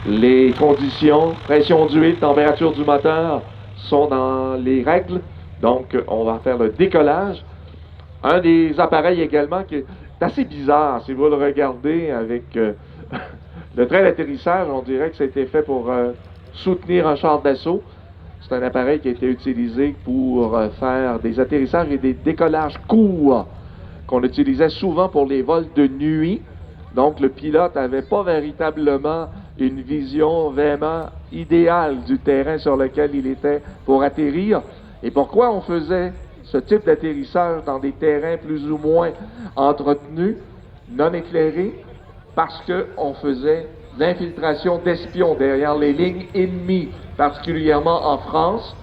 Les conditions, pression d'huile, température du moteur sont dans les règles. Donc, on va faire le décollage. Un des appareils également qui est assez bizarre, si vous le regardez avec le train d'atterrissage, on dirait que ça a été fait pour soutenir un char d'assaut. C'est un appareil qui a été utilisé pour faire des atterrissages et des décollages courts qu'on utilisait souvent pour les vols de nuit. Donc, le pilote n'avait pas véritablement une vision vraiment idéale du terrain sur lequel il était pour atterrir. Et pourquoi on faisait ce type d'atterrissage dans des terrains plus ou moins entretenus, non éclairés? Parce qu'on faisait l'infiltration d'espions derrière les lignes ennemies, particulièrement en France,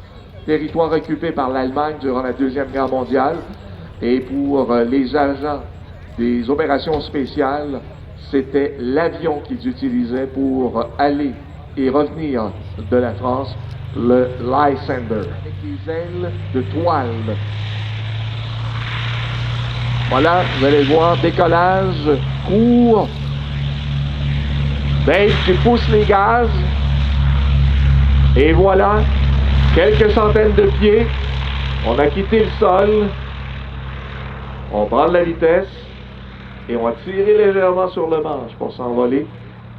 territoire occupé par l'Allemagne durant la Deuxième Guerre mondiale. Et pour les agents des opérations spéciales, c'était l'avion qu'ils utilisaient pour aller et revenir de la France, le Lysander, avec des ailes de toile. Voilà, vous allez voir, décollage court. Dave qui pousse les gaz. Et voilà, quelques centaines de pieds. On a quitté le sol. On prend de la vitesse. Et on va tirer légèrement sur le manche pour s'envoler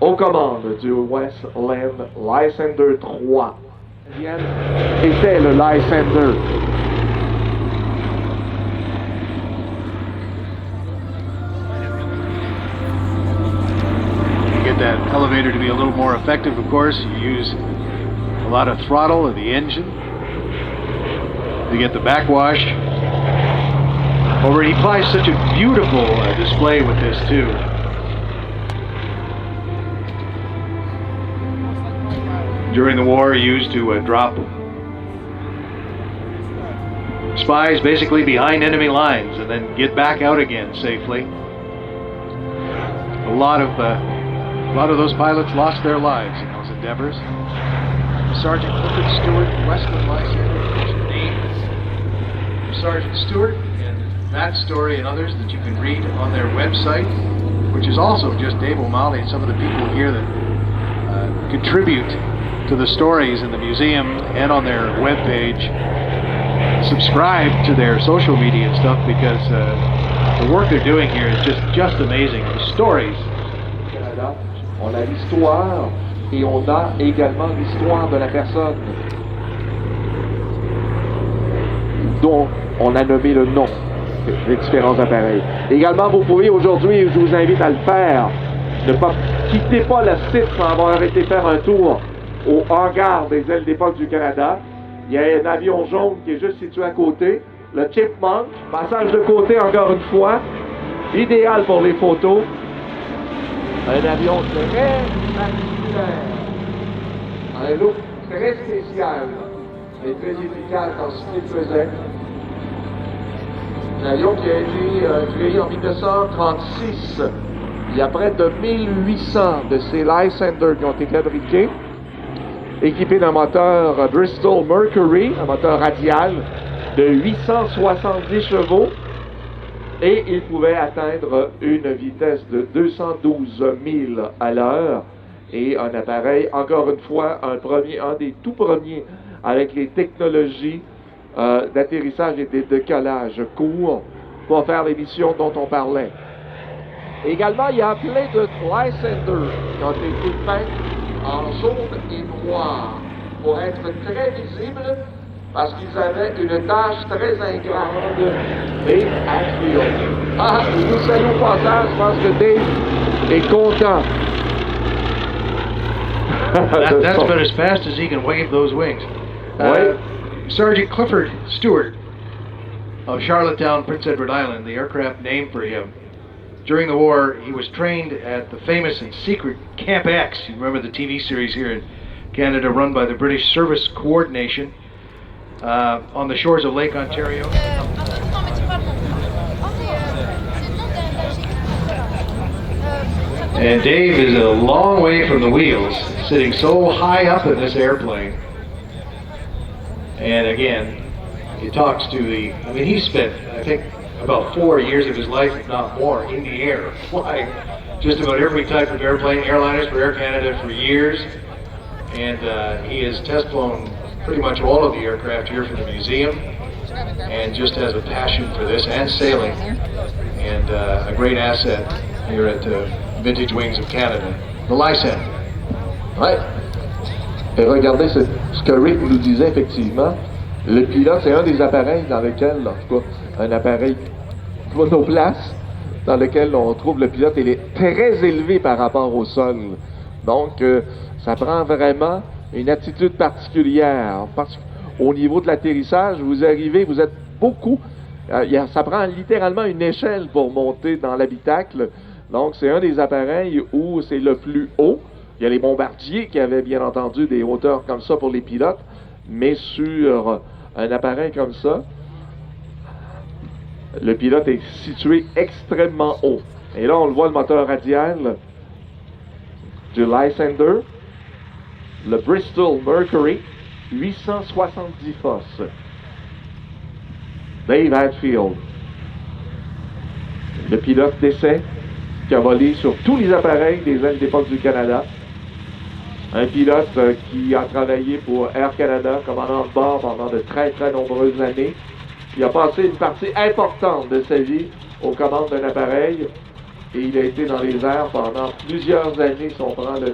aux commandes du Westland Lysander 3. Était le Lysander. To get that elevator to be a little more effective, of course, you use a lot of throttle of the engine to get the backwash over. He applies such a beautiful display with this too. During the war, he used to drop spies basically behind enemy lines and then get back out again safely. A lot of those pilots lost their lives in those endeavors. Sergeant Clifford Stewart, Westland Lysander, named Sergeant Stewart, and that story and others that you can read on their website, which is also just Dave O'Malley and some of the people here that contribute to the stories in the museum and on their webpage. Subscribe to their social media and stuff because the work they're doing here is just amazing. The stories. Canada, on a l'histoire et on a également l'histoire de la personne dont on a nommé le nom des différents appareils. Également, vous pouvez aujourd'hui, je vous invite à le faire, ne pas quitter pas le site sans avoir été faire un tour au hangar des ailes d'époque du Canada. Il y a un avion jaune qui est juste situé à côté, le Chipmunk, passage de côté encore une fois, idéal pour les photos. Un avion très particulier, un look très spécial, mais très efficace dans ce qu'il faisait. Un avion qui a été créé en 1936. Il y a près de 1800 de ces Lysander qui ont été fabriqués, équipés d'un moteur Bristol Mercury, un moteur radial de 870 chevaux, et il pouvait atteindre une vitesse de 212 000 à l'heure, et un appareil, encore une fois, un des tout premiers avec les technologies d'atterrissage et de décollage court pour faire les missions dont on parlait. Également, il y a plein de Lysander qui ont été peints en jaune et noir pour être très visibles parce qu'ils avaient une tâche très ingrate et Hatfield. Ah, il nous salue au passage, je pense que Dave est content. That's about as fast as he can wave those wings. Sergeant Clifford Stewart of Charlottetown, Prince Edward Island, the aircraft named for him. During the war, he was trained at the famous and secret Camp X. You remember the TV series here in Canada run by the British Service Coordination on the shores of Lake Ontario. And Dave is a long way from the wheels, sitting so high up in this airplane. And again, he talks to he spent, I think, about 4 years of his life, if not more, in the air, flying just about every type of airplane, airliners for Air Canada for years. And he has test flown pretty much all of the aircraft here for the museum, and just has a passion for this and sailing, and a great asset here at Vintage Wings of Canada, the Lysan. Ouais. Et regardez ce que Rick nous disait effectivement. Le pilote, c'est un des appareils dans lesquels, en tout cas, un appareil monoplace, dans lequel on trouve le pilote, il est très élevé par rapport au sol. Donc, ça prend vraiment une attitude particulière. Parce qu'au niveau de l'atterrissage, vous arrivez, vous êtes beaucoup. Ça prend littéralement une échelle pour monter dans l'habitacle. Donc, c'est un des appareils où c'est le plus haut. Il y a les bombardiers qui avaient bien entendu des hauteurs comme ça pour les pilotes, mais sur un appareil comme ça, le pilote est situé extrêmement haut. Et là, on le voit, le moteur radial du Lysander, le Bristol Mercury, 870 fosses. Dave Hadfield, le pilote d'essai qui a volé sur tous les appareils des ailes d'époque du Canada. Un pilote qui a travaillé pour Air Canada, commandant de bord pendant de très très nombreuses années. Il a passé une partie importante de sa vie aux commandes d'un appareil et il a été dans les airs pendant plusieurs années, si on prend le